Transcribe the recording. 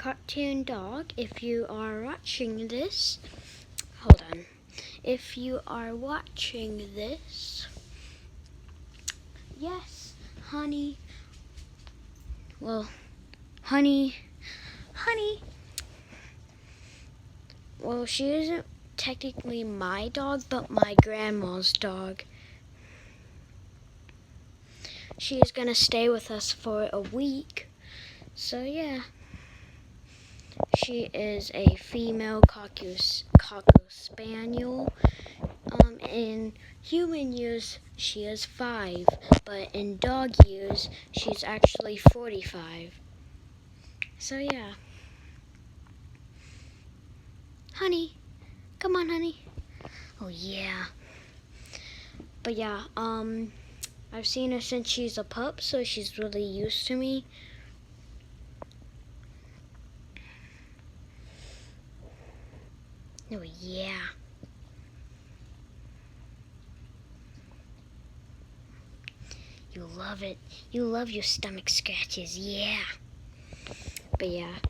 cartoon dog, if you are watching this, hold on. If you are watching this, yes, honey. Well, honey. Well, she isn't technically my dog, but my grandma's dog. She is gonna stay with us for a week. So yeah. She is a female Cocker Spaniel. In human years, she is 5, but in dog years, she's actually 45. So yeah. Honey, come on, honey. Oh yeah. But yeah, I've seen her since she's a pup, so she's really used to me. Oh yeah. You love it. You love your stomach scratches, yeah. But yeah.